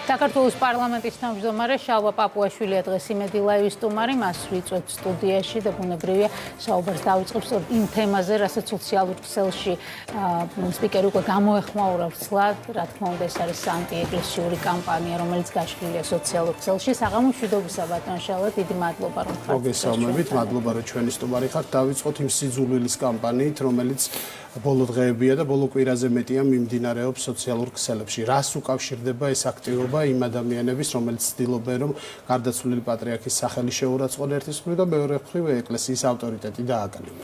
საქართველოს პარლამენტის თავმჯდომარე შალვა პაპუაშვილია დღეს იმედი ლაივის სტუმარი, მას ვიწვევთ სტუდიაში და ბუნებრივია საუბარს დავიწყებს იმ თემაზე, რასაც სოციალურ ქსელში სპიკერი უკვე გამოეხმაურა ვრცლად, რა თქმა უნდა ეს არის ანტიეკლესიური კამპანია, რომელიც გაშლილია სოციალურ ქსელში. საღამო მშვიდობისა ბატონ შალვა, დიდი მადლობა რომ ხართ. მოგესალმებით, მადლობა რომ ჩვენი სტუმარი ხართ. დავიწყოთ იმ სიძულვილის კამპანიით, რომელიც ბოლო დღეებია და ბოლო კვირაზე მეტია მიმდინარეობს სოციალურ ქსელებში. რას უკავშირდება ეს აქტივობა იმ ადამიანების, რომელიც ცდილობენ რომ გარდაცვლილი პატრიარქის სახელი შეურაცხყვონ ერთის მხრივ და მეორე მხრივ ეკლესიის ავტორიტეტი დააკარგონ.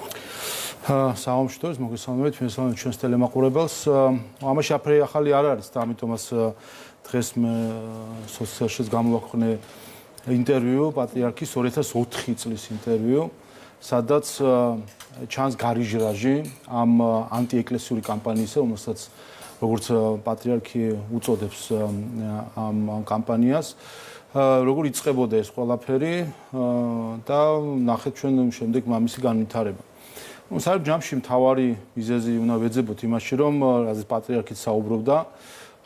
საღამოშტოს მოგესალმებით, მოგესალმებით ჩვენს ტელემაყურებელს. ამაში აფრე ახალი არ არის და ამიტომაც დღეს მე სოციალშიც გამოვაქვეყნე ინტერვიუ პატრიარქის 2004 წლის ინტერვიუ, სადაც ჩანს გარიჟრაჟი ამ ანტიეკლესიური კამპანიისა, რომელსაც როგორც პატრიარქი უწოდებს ამ კამპანიას, როგორ იწყებოდა ეს ყველაფერი და ნახეთ ჩვენ შემდეგ მამისი განვითარება. საერთოდ ჯამში მთავარი მიზეზი უნდა ვეძებოთ იმაში, რომ რაზეც პატრიარქიც საუბრობდა,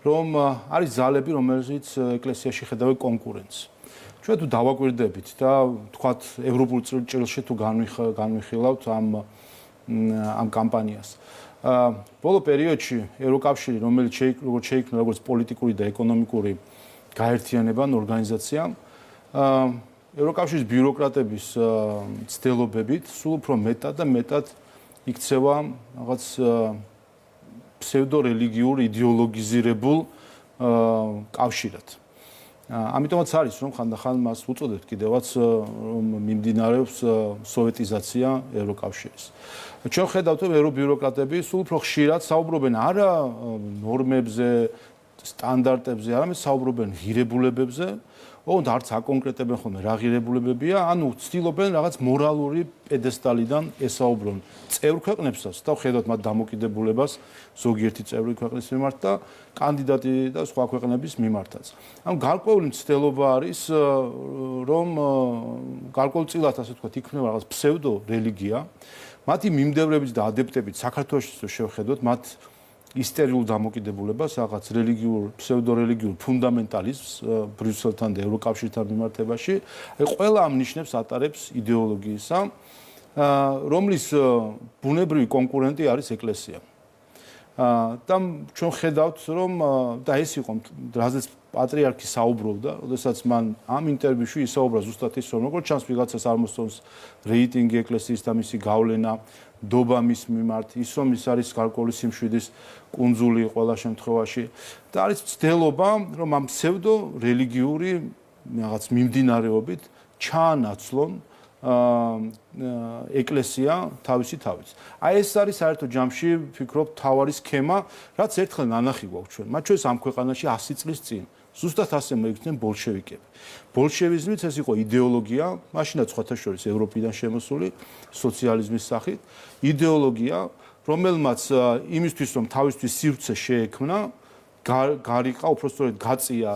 რომ არის ძალები, რომელიც ეკლესიაში ხედავენ კონკურენცს. ჩვენ თუ დავაკვირდებით და თქვათ ევროპულ ჭრილში თუ განვიხილავთ ამ კამპანიას. ბოლო პერიოდში ევროკავშირი, რომელიც შეიქმნა როგორც პოლიტიკური და ეკონომიკური გაერთიანება, ორგანიზაცია, ევროკავშირის ბიუროკრატების ცდილობებით სულ უფრო მეტად და მეტად იქცევა რაღაც ფსევდორელიგიურ იდეოლოგიზირებულ კავშირად. ამიტომაც არის რომ ხანდახან მას უწოდებთ კიდევაც რომ მიმდინარეობს სოვეტიზაცია ევროკავშირის. ჩვენ ხედავთ რომ ევრობიუროკრატები სულ უფრო ხშირად საუბრობენ არა ნორმებზე, სტანდარტებზე, არამედ საუბრობენ ღირებულებებზე, ოღონდ არც აკონკრეტებენ ხოლმე რა ღირებულებებია, ანუ ცდილობენ რაღაც მორალური პედესტალიდან ესაუბრონ წევრ ქვეყნებსაც და ხედავთ მათ დამოკიდებულებას ზოგიერთი წევრი ქვეყნის მიმართ და კანდიდატი და სხვა ქვეყნების მიმართაც. ანუ გარკვეული მცდელობა არის რომ გარკვეულწილად ასე ვთქვათ იქნება რაღაც ფსევდო რელიგია, მათი მიმდევრებით და ადეპტებით საქართველოშიც რო შევხედოთ, მათ ისტორიულ დამოკიდებულებას, რაღაც რელიგიურ, ფსევდორელიგიურ ფუნდამენტალიზმს ბრიუსელთან და ევროკავშირთან მიმართებაში, აი ყველა ამ ნიშნებს ატარებს იდეოლოგიისა, რომლის ბუნებრივი კონკურენტი არის ეკლესია. და ჩვენ ხედავთ რომ და ეს იყო რაზეც პატრიარქი საუბრობდა, როდესაც მან ამ ინტერვიუში ისაუბრა ზუსტად ის რომ როგორც ჩანს ვიღაცას არ მოსწონს რეიტინგი ეკლესიის და მისი გავლენა დობა მის მიმართ, ის რომ ის არის გარკვეული სიმშვიდის კუნძული ყველა შემთხვევაში და არის ცდელობა რომ ამ ფსევდო რელიგიური რაღაც მიმდინარეობით ჩაანაცვლონ ეკლესია თავისი თავით. აი ეს არის საერთო ჯამში ვფიქრობ თავარი სქემა, რაც ერთხელ ნანახი გვაქვს ჩვენ. მათ შორის ამ ქვეყანაში 100 წლის წინ ზუსტად ასე მოიქცნენ ბოლშევიკები. ბოლშევიზმიც ეს იყო იდეოლოგია, მაშინაც სხვათა შორის ევროპიდან შემოსული სოციალიზმის სახით, იდეოლოგია, რომელმაც იმისთვის რომ თავისთვის სივრცე შეექმნა, გარიყა უпростоრედ გაწია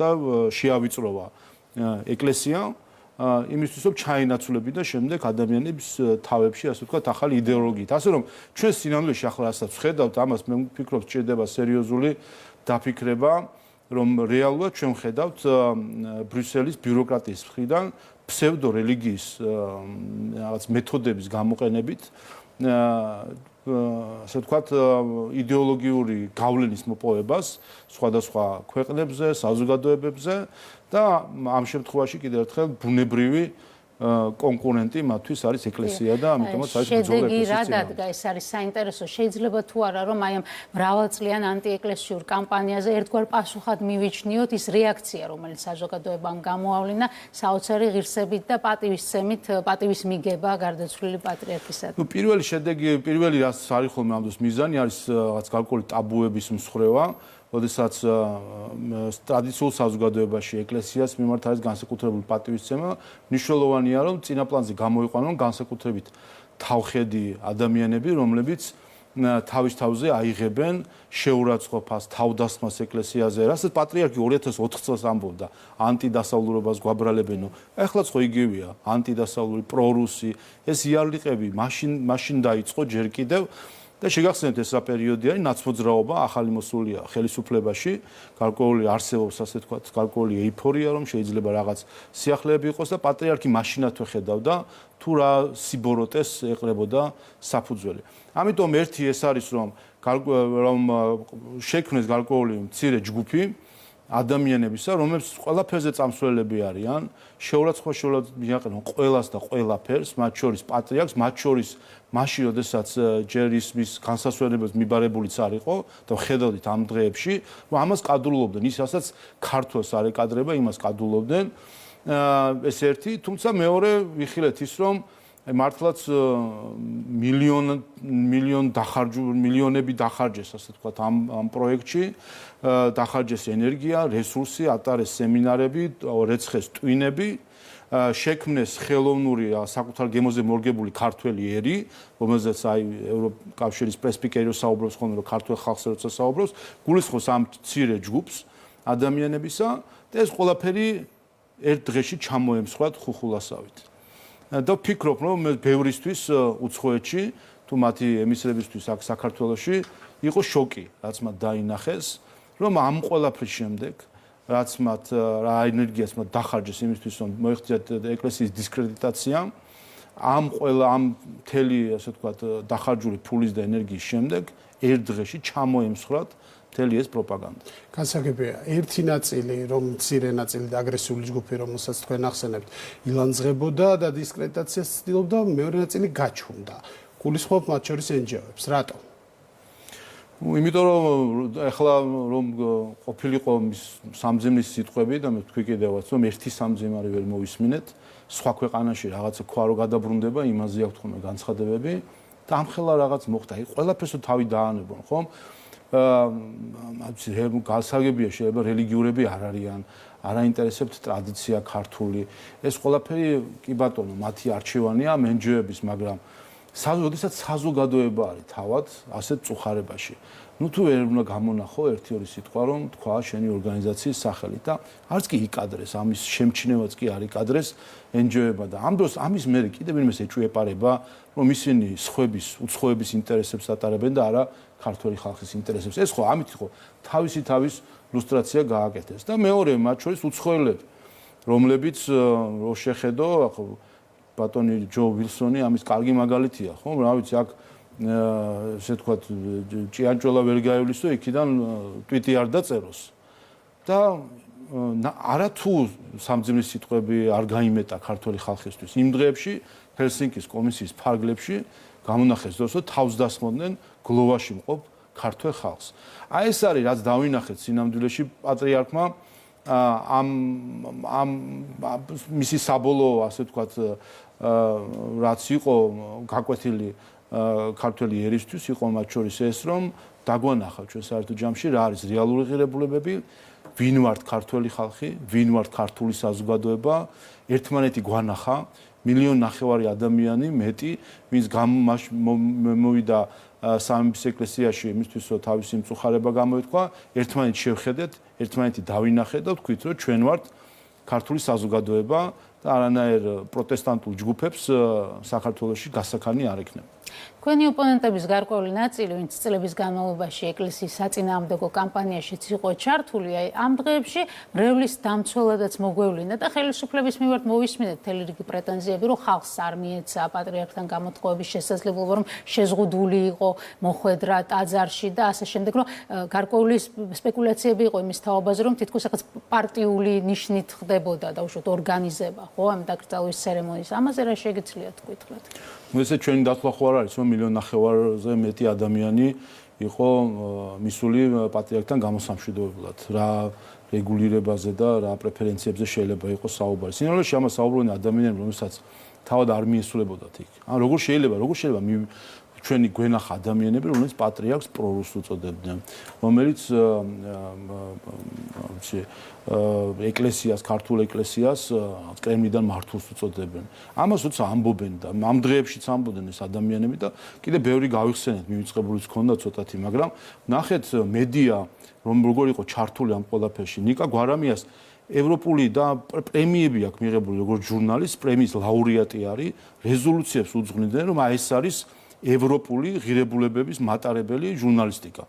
და შეავიწროვა ეკლესია იმისთვის რომ ჩაინაცვლებინა და შემდეგ ადამიანების თავებში ასე ვთქვათ ახალი იდეოლოგიით. ასე რომ ჩვენ სინამდვილეში ახლა რასაც ვხედავთ, ამას მე ვფიქრობ სჭირდება სერიოზული დაფიქრება, რომ რეალურად ჩვენ ვხედავთ ბრიუსელის ბიუროკრატიის მხრიდან ფსევდორელიგიის რაღაც მეთოდების გამოყენებით ასე ვთქვათ იდეოლოგიური გავლენის მოპოვებას სხვადასხვა ქვეყნებზე, საზოგადოებებზე და ამ შემთხვევაში კიდევ ერთხელ ბუნებრივი კონკურენტი მათთვის არის ეკლესია და ამიტომაც არის ბრძოლა ეკლესიის წინააღმდეგ. შედეგი რა დადგა, ეს არის საინტერესო. შეიძლება თუ არა რომ აი ამ მრავალწლიან ანტიეკლესიურ კამპანიაზე ერთგვარ პასუხად მივიჩნიოთ ის რეაქცია, რომელიც საზოგადოებამ გამოავლინა საოცარი ღირსებით და პატივისცემით, პატივის მიგება გარდაცვლილი პატრიარქისადმი. ნუ პირველი შედეგი, პირველი რაც არის ხოლმე ამ დროს მიზანი არის რაღაც გარკვეული ტაბუების მსხრევა, როდესაც ტრადიციულ საზოგადოებაში ეკლესიას მიმართ არის განსაკუთრებული პატივისცემა, მნიშვნელოვანია რომ წინა პლანზე გამოიყვანონ განსაკუთრებით თავხედი ადამიანები, რომლებიც თავის თავზე აიღებენ შეურაცხყოფას, თავდასხმას ეკლესიაზე, რასაც პატრიარქი 2004 წელს ამბობდა, ანტიდასავლურობას გვაბრალებენო. ეხლაც ხო იგივეა, ანტიდასავლური, პრორუსი, ეს იარლიყები მაშინ დაიწყო ჯერ კიდევ და შეგახსენებთ ეს რა პერიოდი არის, ნაცმოძრაობა ახალი მოსულია ხელისუფლებაში, გარკვეული არსებობს ასე თქვა, გარკვეული ეიფორია, რომ შეიძლება რაღაც სიახლეები იყოს და პატრიარქი მაშინათვე ხედავდა თუ რა სიბოროტეს ეყრებოდა საფუძველი. ამიტომ ერთი ეს არის რომ შექმნეს გარკვეული მცირე ჯგუფი ადამიანებისა, რომლებიც ყველაფერზე წამსვლელები არიან, შეურაცხყოფა მიაყენონ ყველას და ყველაფერს, მათ შორის პატრიარქს, მათ შორის მაშინ, როდესაც ჯერ ისმის განსასვენებლად მიბარებულიც არ იყო და ხედავდით ამ დღეებში, რომ ამას კადრულობდნენ, ის რასაც ქართველს არ ეკადრება, იმას კადრულობდნენ. ეს ერთი, თუმცა მეორე ვიხილეთ ის, რომ მართლაც მილიონები დახარჯეს, ასე ვთქვათ, ამ პროექტში, დახარჯეს ენერგია, რესურსი, ატარეს სემინარები, რეცხეს ტვინები, შექმნეს ხელოვნური საკუთარ გემოზე მორგებული ქართველი ერი, რომელზეც აი ევროკავშირის პრესპიკერი საუბრობს ხოლმე, რომ ქართველ ხალხს როცა საუბრობს, გულისხმობს ამ მცირე ჯგუფს ადამიანებისა და ეს ყველაფერი ერთ დღეში ჩამოემსხვათ ხუხულასავით. და ვფიქრობ, რომ ბევრისთვის უცხოეთში, თუ მათი ემისრებისთვის აქ საქართველოში იყო შოკი, რაც მათ დაინახეს, რომ ამ ყველაფრის შემდეგ, რაც მათ რა ენერგიას მათ დახარჯეს იმისთვის, რომ მოეხდინათ ეკლესიის დისკრედიტაცია, ამ მთელი, ასე ვთქვათ, დახარჯული ფულის და ენერგიის შემდეგ, ერთ დღეში ჩამოემსხვრათ მთელი ეს პროპაგანდა. განსაკუთრებია ერთი ნაწილი, რომ მცირე ნაწილი და აგრესიული ჯგუფი, რომელსაც თქვენ ახსენებთ, ილანძღებოდა და დისკრედიტაციას ცდილობდა, მეორე ნაწილი გაჩვენდა. გულისხმობ მათ შორის NGO-ებს. რატომ? იმიტომ რომ ეხლა რომ ყოფილიყო სამძიმრის სიტყვები და მე თქვი კიდევაც, რომ ერთი სამძიმარი ვერ მოვისმინეთ, სხვა ქვეყანაში რაღაცა ქვა რო გადაბრუნდება, იმაზე აქვს ხოლმე განცხადებები და ამხელა რაღაც მოხდა. აი ყველაფერს თავი დაანებონ, ხომ? გასაგებია შეიძლება რელიგიურები არ არიან, არ აინტერესებთ ტრადიცია ქართული. ეს ყველაფერი კი ბატონო, მათი არჩევანია NGO-ების, მაგრამ როდესაც საზოგადოება არის თავად ასეთ წუხარებაში. ნუ თუ ვერ უნდა გამონახო ერთი-ორი სიტყვა, რომ თქვა შენი ორგანიზაციის სახელით და არც კი იკადრეს, ამის შემჩნევაც კი არ იკადრეს NGO-ება და ამ დროს ამის მერე კიდევ ვინმეს ეჭვიეპარება, რომ ისინი უცხოების ინტერესებს ატარებენ და არა ქართული ხალხის ინტერესებს. ეს ხო ამით ხო თავის ლუსტრაცია გააკეთეს და მეორე მათ შორის უცხოელები, რომლებიც რო შეხედო, ხო ბატონი ჯო ვილსონი ამის კარგი მაგალითია, ხო? რა ვიცი, აქ ესე ვთქვათ, ჭიანჭველა ვერ გაივლისო, იქიდან ტვიტი არ დაწეროს. და არათუ სამძიმრის სიტყვები არ გაიმეტა ქართული ხალხისთვის. იმ დღეებში ჰელსინკის კომისიის ფარგლებში გამონახეს დროს, რომ თავს დასმოდნენ გლოვაში მყოფ ქართულ ხალხს. აი ეს არის, რაც დავინახეთ სინამდვილეში პატრიარქმა მისი საბოლოო, ასე ვთქვათ, რაც იყო გაკვეთილი ქართველი ერისთვის, იყო მათ შორის ეს, რომ დაგვანახა ჩვენ საერთო ჯამში რა არის რეალური ღირებულებები, ვინ ვართ ქართველი ხალხი, ვინ ვართ ქართული საზოგადოება, ერთმანეთი გვანახა, 1.5 მილიონ ადამიანი მეტი, ვინც მოვიდა სამების ეკლესიაში იმისთვის, რომ თავისი მწუხარება გამოეთქვა, ერთმანეთს შევხედეთ, ერთმანეთი დავინახეთ და ვთქვით, რომ ჩვენ ვართ ქართული საზოგადოება და არანაირ პროტესტანტულ ჯგუფებს საქართველოში გასაქანი არ ექნება. Თქვენი ოპონენტების გარკვეული ნაწილი, ვინც წლების განმავლობაში ეკლესიის საწინააღმდეგო კამპანიაშიც იყო ჩართული, ამ დღეებში მრევლის დამცველადაც მოგვევლინა და ხელისუფლების მიმართ მოვისმინეთ მთელი რიგი პრეტენზიები, რომ ხალხს არ მიეცა პატრიარქთან გამოთხოვების შესაძლებლობა, რომ შეზღუდული იყო მოხვედრა ტაძარში და ასე შემდეგ, რომ გარკვეული სპეკულაციები იყო იმის თაობაზე, რომ თითქოს რაღაც პარტიული ნიშნით ხდებოდა და უშუალოდ ორგანიზება, ხო, ამ დაკრძალვის ცერემონიის. ამაზე რა შეგიძლიათ გითხრათ? ესე ჩვენი დათვლა ხო არ არის, რომ 1.5 მილიონზე მეტი ადამიანი იყო მისული პატრიარქთან გამოსამშვიდობებლად. რა რეგულირებაზე და რა პრეფერენციებზე შეიძლება იყოს საუბარი. სინამდვილეში ამას საუბრობენ ადამიანები, რომელსაც თავად არ მიესწრებოდათ იქ. როგორ შეიძლება ჩვენი გვენახა ადამიანები, რომლებიც პატრიარქს პრორუსს უწოდებდნენ, რომელიც ეკლესიას, ქართულ ეკლესიას კრემლიდან მართულს უწოდებენ. ამას როცა ამბობენ და ამ დღეებშიც ამბობენ ეს ადამიანები და კიდე ბევრი გავიხსენეთ, მივიწყებულიც ქონდა ცოტათი, მაგრამ ნახეთ მედია, რომ როგორ იყო ჩართული ამ ყველაფერში. ნიკა გვარამიას ევროპული და პრემიები აქვს მიღებული, როგორც ჟურნალისტ, პრემიის ლაურეატი არის, რეზოლუციებს უძღვნიდნენ, რომ ეს არის ევროპული ღირებულებების მატარებელი ჟურნალისტიკა.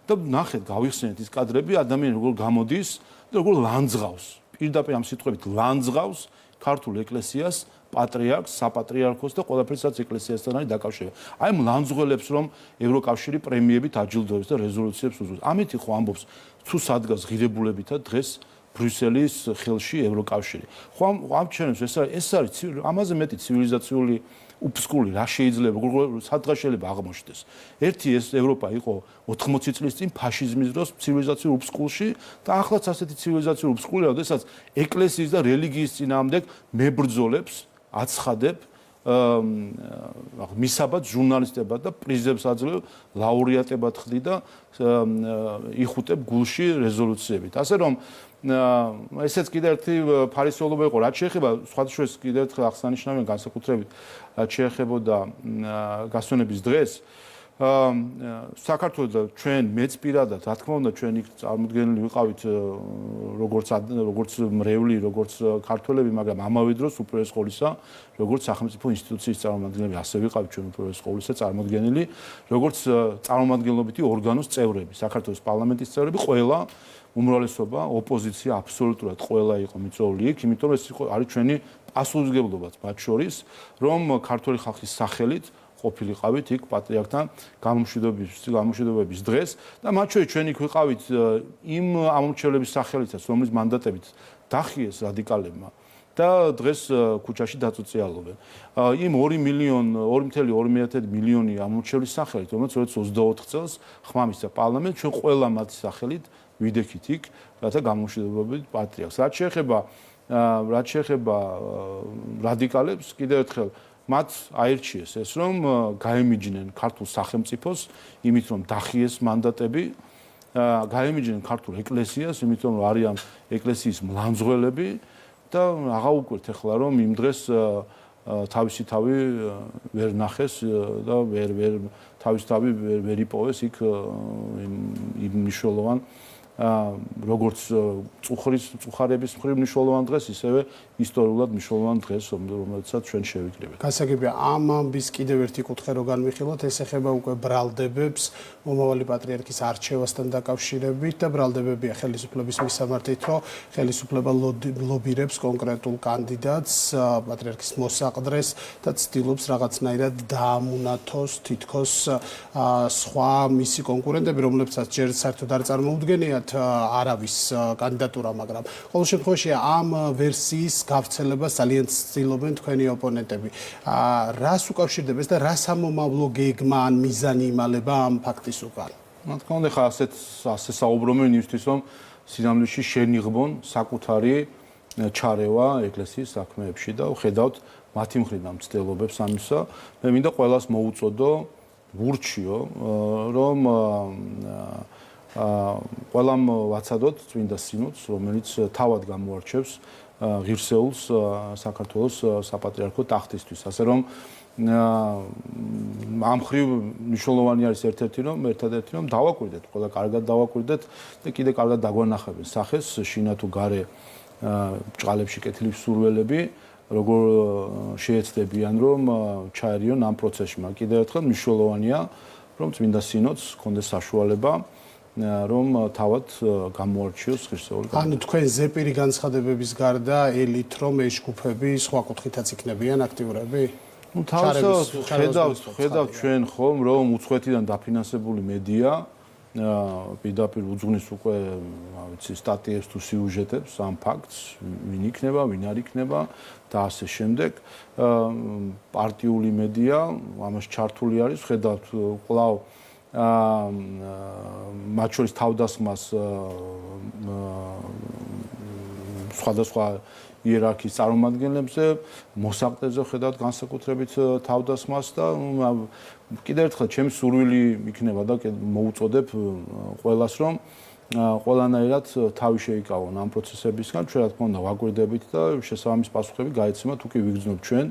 და ნახეთ, გავიხსენეთ ის კადრები, ადამიანი როგორ გამოდის და როგორ ლანძღავს. პირდაპირ ამ სიტყვებით ლანძღავს ქართულ ეკლესიას, პატრიარქს, საპატრიარქოს და ყველაფერსაც ეკლესიასთან არის დაკავშირებული. აი ამ ლანძღველებს რომ ევროკავშირი პრემიებით აჯილდოებს და რეზოლუციებს უზრუნავს. ამით ხო ამბობს თუ სადგას ღირებულებითა დღეს ბრიუსელის ხელში ევროკავშირი. ხო ამ ჩვენებს ეს არის ამაზე მეტი ცივილიზაციული უფსკული რა შეიძლება სადღაც შეიძლება აღმოჩნდეს. ერთი ეს ევროპა იყო 80 წლის წინ ფაშიზმის დროს ცივილიზაციურ უფსკულში და ახლაც ასეთი ცივილიზაციურ უფსკულია, როდესაც ეკლესიის და რელიგიის წინააღმდეგ მებრძოლებს აცხადებ მისაბად ჟურნალისტებად და პრიზებს აძლევ ლაურეატებად ხდი და იხუტებ გულში რეზოლუციებით. ასე რომ ესეც კიდევ ერთი ფარისეულობა იყო, რაც შეეხება სხვადასხვა კიდევ ერთხელ აღსანიშნავია განსაკუთრებით რაც შეეხებოდა გასვენების დღეს საქართველოს და ჩვენ მეც პირადად რა თქმა უნდა ჩვენ იქ წარმოდგენილი ვიყავით როგორც მრევლი, როგორც ქართველები, მაგრამ ამავე დროს უპირველეს ყოვლისა როგორც სახელმწიფო ინსტიტუციის წარმომადგენლები ასე ვიყავით ჩვენ უპირველეს ყოვლისა წარმოდგენილი როგორც წარმომადგენლობითი ორგანოს წევრები, საქართველოს პარლამენტის წევრები, ყველა უმრავლესობა, ოპოზიცია აბსოლუტურად ყველა იყო მიწვეული იქ, იმიტომ რომ ეს არის ჩვენი პასუხისმგებლობაც მათ შორის, რომ ქართული ხალხის სახელით ყოფილიყავით იქ პატრიარქთან გამომშვიდობების დღეს და მათ შორის ჩვენ იქ ვიყავით იმ ამომრჩევლების სახელითაც, რომლის მანდატებით დახიეს რადიკალებმა და დღეს ქუჩაში დაწუწიალობენ. იმ 2,2 მილიონი ამომრჩევლის სახელით, რომელიც 2024 წელს ხმამისცა პარლამენტს, ჩვენ ყველა მათი სახელით ვიდექით იქ, რათა გამომშვიდობებით პატრიარქს. რაც შეეხება რადიკალებს, კიდევ ერთხელ მათ აირჩიეს ეს, რომ გაემიჯნენ ქართულ სახელმწიფოს, იმით რომ დახიეს მანდატები, გაემიჯნენ ქართულ ეკლესიას, იმით რომ არიან ეკლესიის მლანძღველები და აღა უკვირთ ახლა რომ იმ დღეს თავისი თავი ვერ ნახეს და თავისი თავი ვერ იპოვეს იქ იმ მნიშვნელოვან როგორც წუხარების მხრივ მნიშვნელოვან დღეს, ისევე ისტორიულად მნიშვნელოვან დღეს, რომელსაც ჩვენ შევიკრიბეთ. გასაგებია, ამ ამბის კიდევ ერთი კუთხე რო განვიხილოთ, ეს ეხება უკვე ბრალდებებს, მომავალი პატრიარქის არჩევასთან დაკავშირებით და ბრალდებებია ხელისუფლების მისამართით, რომ ხელისუფლება ლობირებს კონკრეტულ კანდიდატს პატრიარქის მოსაყდრეს და ცდილობს რაღაცნაირად დაამუნათოს თითქოს სხვა მისი კონკურენტები, რომლებსაც ჯერ საერთოდ არ წარმოუდგენიათ არავის კანდიდატურა, მაგრამ ყოველ შემთხვევაში ამ ვერსიის გავრცელებას ძალიან ცდილობენ თქვენი ოპონენტები. რას უკავშირდება და რა სამომავლო გეგმა ან მიზანი იმალება ამ ფაქტის უკან? რა თქმა უნდა, ხა ასე საუბრობენ იმისთვის, რომ სინამდვილეში შენიღბონ საკუთარი ჩარევა ეკლესიის საქმეებში და ხედავთ მათი მხრიდან მცდელობებს ამისა. მე მინდა ყველას მოუწოდო, ვურჩიო, რომ ყველამ ვაცადოთ წმინდა სინოდს, რომელიც თავად გამოარჩევს ღირსეულს საქართველოს საპატრიარქო ტახტისთვის. ასე რომ ამ მხრივ მნიშვნელოვანი არის ერთადერთი რომ დავაკვირდეთ, ყველა კარგად დავაკვირდეთ და კიდე კარგად დაგვანახებენ სახეს შინა თუ გარე ჭყალებში კეთილი სურველები, როგორ შეეცდებიან რომ ჩაერიონ ამ პროცესში. მაგრამ კიდევ ერთხელ მნიშვნელოვანია რომ წმინდა სინოდს ჰქონდეს საშუალება რომ თავად გამოარჩიოს ღირსეული. ანუ თქვენ ზეპირი განცხადებების გარდა ელით რომ ეს ჯგუფები სხვა კუთხითაც იქნებიან აქტიურები? ნუ თავისთავად ხედავთ ჩვენ ხომ რომ უცხოეთიდან დაფინანსებული მედია პირდაპირ უძღვნის უკვე ვიცი სტატიებს თუ სიუჟეტებს ამ ფაქტს, ვინ იქნება, ვინ არ იქნება და ასე შემდეგ. პარტიული მედია ამას ჩართული არის, ხედავთ კვლავ მათ შორის თავდასხმას სხვადასხვა იერარქიის წარმომადგენლებზე, მოსაყდეზე ხედავთ განსაკუთრებით თავდასხმას და კიდევ ერთხელ ჩემი სურვილი იქნება და მოუწოდებ ყველას, რომ ყველანაირად თავი შეიკავონ ამ პროცესებისგან, ჩვენ რა თქმა უნდა ვაკვირდებით და შესაბამის პასუხები გაეცემათ, თუ კი ვიგრძნობ ჩვენ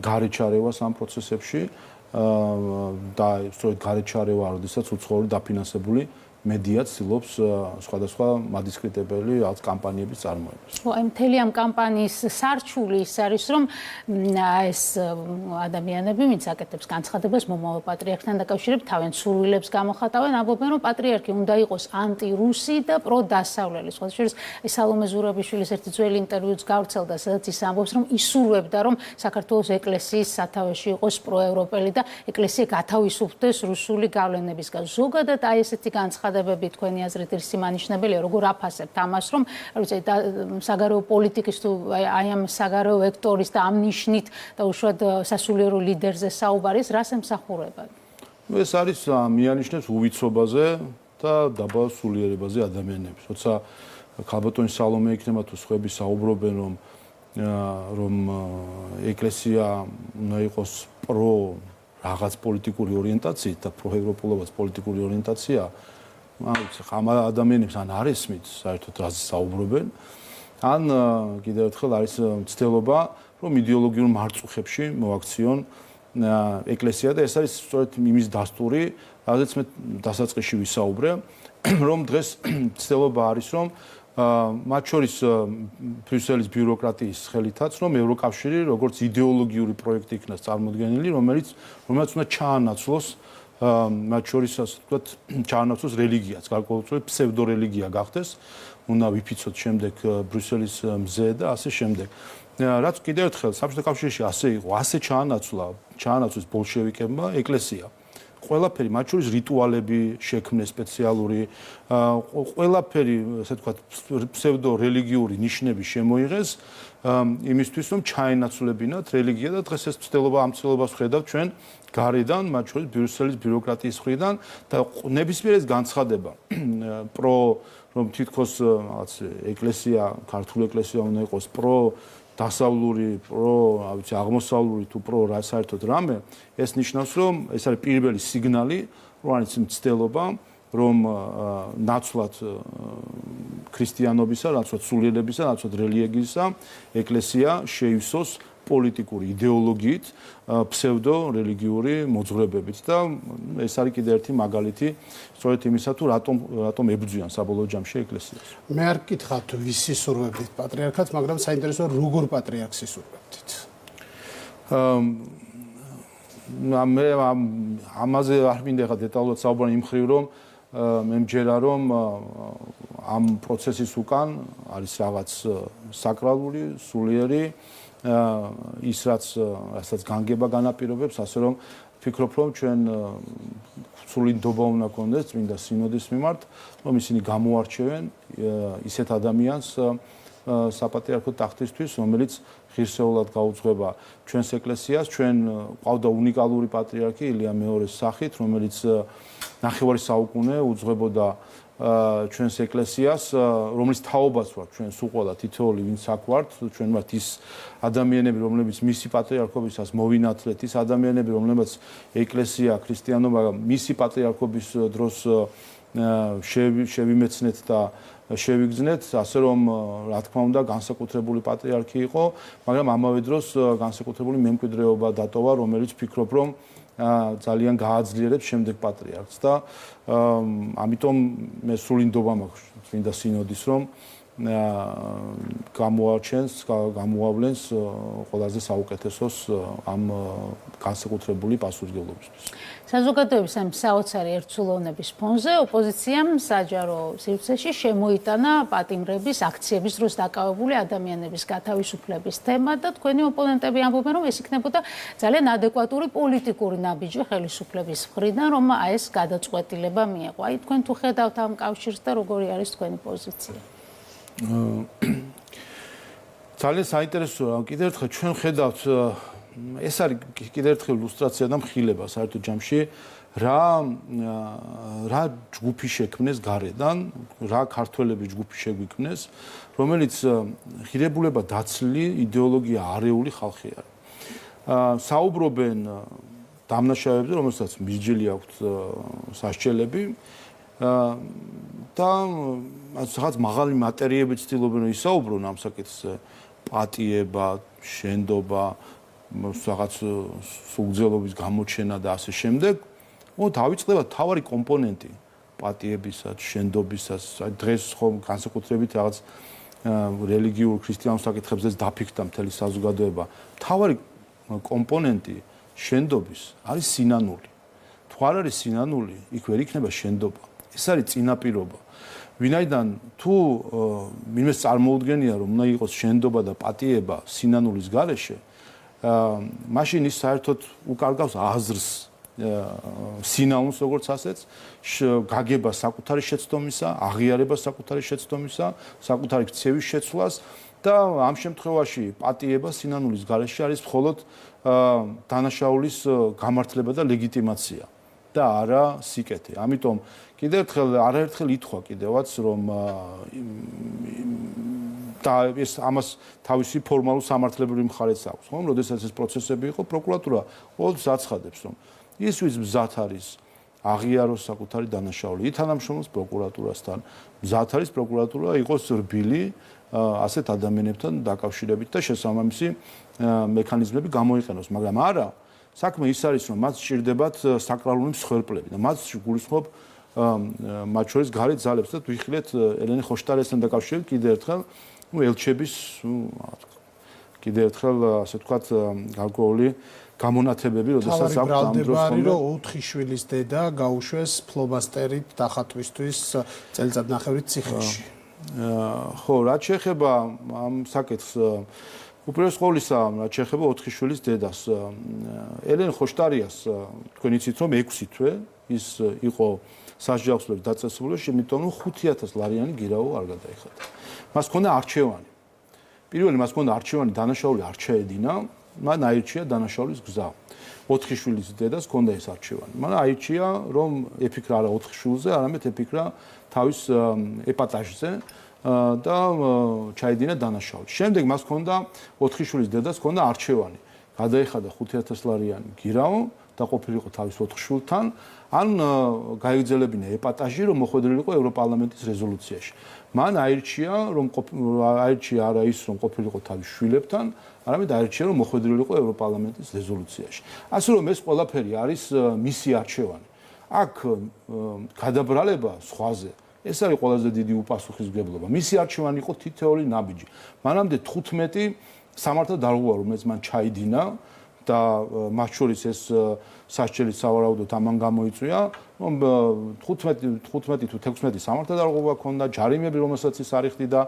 გარეჩარევას ამ პროცესებში და სწორედ გარეჩარევა, როდესაც უცხოური დაფინანსებული მედია ცდილობს სხვადასხვა მადისკრიტებელი რაღაც კამპანიების წარმოებას. აი მთელი ამ კამპანიის სარჩული ის არის, რომ ეს ადამიანები, ვინც აკეთებს განცხადებას მომავალ პატრიარქთან დაკავშირებით, თავენ სურვილებს გამოხატავენ, ამბობენ, რომ პატრიარქი უნდა იყოს ანტირუსი და პროდასავლელი. სხვა შორის სალომე ზურაბიშვილის ერთი ძველი ინტერვიუც გავრცელდა, სადაც ის ამბობს, რომ ისურვებდა, რომ საქართველოს ეკლესიის სათავეში იყოს პროევროპელი და ეკლესია გათავისუფლდეს რუსული გავლენებისგან. ზოგადად აი ესეთი განცხადებები თქვენი აზრით სიმანიშნებელია, როგორ აფასებთ ამას, რომ საგარეო პოლიტიკის თუ აი ამ საგარეო ვექტორის და ამ ნიშნით და უშუალოდ სასულიერო ლიდერზე საუბარის, რას ემსახურებათ? ეს არის მიანიშნებს უვიცობაზე და დაბალ სულიერებაზე ადამიანებს. როცა ქალბატონი სალომე იქნება თუ სხვები საუბრობენ, რომ ეკლესია უნდა იყოს პრო რაღაც პოლიტიკური ორიენტაციით და პროევროპულობაც პოლიტიკური ორიენტაცია, ამ ადამიანებს ან არ ესმით საერთოდ რაზე საუბრობენ, ან კიდევ ერთხელ არის მცდელობა, რომ იდეოლოგიურ მარწუხებში მოაქციონ ეკლესია და ეს არის სწორედ იმის დასტური, რაზეც მე დასაწყისში ვისაუბრე, რომ დღეს მცდელობა არის, რომ მათ შორის ბრიუსელის ბიუროკრატიის ხელითაც, რომ ევროკავშირი როგორც იდეოლოგიური პროექტი იქნას წარმოდგენილი, რომელიც უნდა ჩაანაცვლოს მათ შორის ასე ვთქვათ, ჩაანაცვლოს რელიგიაც, გარკვეულწილად ფსევდორელიგია გახდეს, უნდა ვიფიცოთ შემდეგ ბრიუსელის მზე და ასე შემდეგ. რაც კიდევ ერთხელ საბჭოთა კავშირში ასე იყო, ასე ჩაანაცვლეს ბოლშევიკებმა ეკლესია. ყველაფერი, მათ შორის რიტუალები შექმნეს სპეციალური, ყველაფერი, ასე ვთქვათ, ფსევდორელიგიური ნიშნები შემოიღეს იმისთვის, რომ ჩაენაცვლებინათ რელიგია და დღეს ეს მცდელობა ამ მცდელობას ვხედავთ ჩვენ გარედან, მათ შორის ბრიუსელის ბიუროკრატიის მხრიდან და ნებისმიერ ეს განცხადება რომ თითქოს რაღაც ეკლესია, ქართული ეკლესია უნდა იყოს დასავლური, აღმოსავლური თუ რა საერთოდ რამე, ეს ნიშნავს, რომ ეს არის პირველი სიგნალი, რომ არის მცდელობა, რომ ნაცვლად ქრისტიანობისა, ნაცვლად სულიერებისა, ნაცვლად რელიგიისა ეკლესია შეივსოს პოლიტიკური იდეოლოგიით, ფსევდორელიგიური მოძღვრებებით და ეს არის კიდევ ერთი მაგალითი სწორედ იმისა, თუ რატომ ებრძვიან საბოლოო ჯამში ეკლესიას. მე არ გკითხავთ ვის ისურვებდით პატრიარქად, მაგრამ საინტერესოა როგორ პატრიარქს ისურვებდით. მე ამაზე არ მინდა ხა დეტალურად საუბარი იმ მხრივ, რომ მე მჯერა, რომ ამ პროცესის უკან არის რაღაც საკრალური, სულიერი ის რასაც განგება განაპირობებს, ასე რომ ვფიქრობ, რომ ჩვენ სრული ნდობა უნდა გქონდეს წმინდა სინოდის მიმართ, რომ ისინი გამოარჩევენ ისეთ ადამიანს საპატრიარქო ტახტისთვის, რომელიც ღირსეულად გაუძღვება ჩვენს ეკლესიას, ჩვენ ყავდა უნიკალური პატრიარქი ილია მეორეს სახით, რომელიც ნახევარი საუკუნე უძღვებოდა ჩვენს ეკლესიას, რომლის თაობაც ვართ ჩვენ სულ ყველა თითოეული ვინც აქ ვართ, ჩვენ ვართ ის ადამიანები, რომლებიც მისი პატრიარქობისას მოვინათლეთ, ის ადამიანები, რომლებიც ეკლესია, ქრისტიანობა მისი პატრიარქობის დროს შევიმეცნეთ და შევიგზნეთ, ასე რომ რა თქმა უნდა განსაკუთრებული პატრიარქი იყო, მაგრამ ამავე დროს განსაკუთრებული მემკვიდრეობა დატოვა, რომელიც ვფიქრობ, რომ ძალიან გააძლიერებს შემდეგ პატრიარქს და ამიტომ მე სრული ნდობა მაქვს წმინდა სინოდის, რომ გამოავლენს ყველაზე საუკეთესოს ამ განსაკუთრებული პასუხისმგებლობისთვის. საზოგადოების ამ საოცარი ერთსულოვნების ფონზე ოპოზიციამ საჯარო სივრცეში შემოიტანა პატიმრების აქციების დროს დაკავებული ადამიანების გათავისუფლების თემა და თქვენი ოპონენტები ამბობენ, რომ ეს იქნებოდა ძალიან ადეკვატური პოლიტიკური ნაბიჯი ხელისუფლების მხრიდან, რომ ეს გადაწყვეტილება მიეღო. აი თქვენ თუ ხედავთ ამ კავშირს და როგორი არის თქვენი პოზიცია? ძალიან საინტერესოა, კიდევ ერთხელ ჩვენ ხედავთ ეს არის კიდევ ერთხელ ილუსტრაცია და მხილება საერთოდ ჯამში რა ჯგუფი შექმნეს გარედან, რა ქართველების ჯგუფი შეგვიქმნეს, რომელიც ღირებულება დაცლილი იდეოლოგია არეული ხალხი არის. საუბრობენ დამნაშავეებზე, რომელსაც მისჯილი აქვთ სასჯელები და რაღაც მაღალი მატერიები ცდილობენ რომ ისაუბრონ ამ საკითხზე, პატიება, შენდობა, რაღაც სულძელობის გამოჩენა და ასე შემდეგ. დავიწყდება თავარი კომპონენტი პატიებისაც, შენდობისაც, დღეს ხომ განსაკუთრებით რაღაც რელიგიურ ქრისტიანულ საკითხებზეც დაფიქრდა მთელი საზოგადოება. მთავარი კომპონენტი შენდობის არის სინანული. თუ არ არის სინანული, იქ ვერ იქნება შენდობა. ეს არის წინაპირობა. ვინაიდან თუ ვინმეს წარმოუდგენია, რომ უნდა იყოს შენდობა და პატიება სინანულის გარეშე, მაშინ ის საერთოდ უკარგავს აზრს სინანულს როგორც ასეც, გაგება საკუთარი შეცდომისა, აღიარება საკუთარი შეცდომისა, საკუთარი ქცევის შეცვლას და ამ შემთხვევაში პატიება სინანულის გარეშე არის მხოლოდ დანაშაულის გამართლება და ლეგიტიმაცია და არა სიკეთე. ამიტომ კიდევ ერთხელ არაერთხელ ითქვა კიდევაც რომ და ეს ამას თავისი ფორმალურ სამართლებრივი მხარეც აქვს, ხომ? როდესაც ეს პროცესები იყო, პროკურატურა ყოველთვის აცხადებს, რომ ის ვის მზად არის აღიაროს საკუთარი დანაშაული, ითანამშრომლობს პროკურატურასთან. მზად არის პროკურატურა იყოს რბილი ასეთ ადამიანებთან დაკავშირებით და შესაბამისი მექანიზმები გამოიყენოს, მაგრამ არა, საქმე ის არის, რომ მათ სჭირდებათ საკრალური მსხვერპლები და მათ გულისხმობ მათ შორის გარეთ ძალებს და ვიხილეთ ელენე ხოშტარიასთან დაკავშირებით კიდევ ერთხელ ელჩების კიდევ ერთხელ ასე ვთქვათ გარკვეული გამონათებები, როდესაც აქვს ამ დროს ხომ რომ 4 შვილის დედა გაუშვეს ფლობასტერით დახატვისთვის წელიწადნახევრით ციხეში. ხო, რაც შეეხება ამ საკითხს უპირველეს ყოვლისა, რაც შეეხება 4 შვილის დედას, ელენე ხოშტარიას თქვენ იცით რომ 6 თვე ის იყო სასჯავრისმიერ დაწესებული, იმიტომ რომ 5000 ლარიანი გირაო არ გადაიხადა. მას ჰქონდა არჩევანი. პირველი მას ჰქონდა არჩევანი, დანაშაული არ ჩაედინა, მან აირჩია დანაშაულის გზა. 4 შვილის დედას ჰქონდა ეს არჩევანი. მან აირჩია, რომ ეფიქრა არა 4 შვილზე, არამედ ეფიქრა თავის ეპატაჟზე და ჩაედინა დანაშაული. შემდეგ მას ჰქონდა 4 შვილის დედას ჰქონდა არჩევანი. გადაიხადა 5000 ლარიანი გირაო და ყოფილიყო თავის 4 შვილთან, ან გაიგრძელებინა ეპატაჟი, რომ მოხვედრილიყო ევროპარლამენტის რეზოლუციაში. მან აირჩია, რომ აირჩია არა ის, რომ ყოფილიყო თავის შვილებთან, არამედ აირჩია, რომ მოხვედრილიყო ევროპარლამენტის რეზოლუციაში. ასე რომ ეს ყველაფერი არის მისი არჩევანი. აქ გადაბრალება სხვაზე ეს არის ყველაზე დიდი უპასუხისმგებლობა. მისი არჩევანი იყო თითოეული ნაბიჯი. მანამდე 15 სამართალ დარღვევა, რომელიც მან ჩაიდინა და მათ შორის ეს სასჯელი სავარაუდოდ ამან გამოიწვია, რომ 15 თუ 16 სამართალ დარღვევა ჰქონდა, ჯარიმები, რომელსაც ის არიხდი და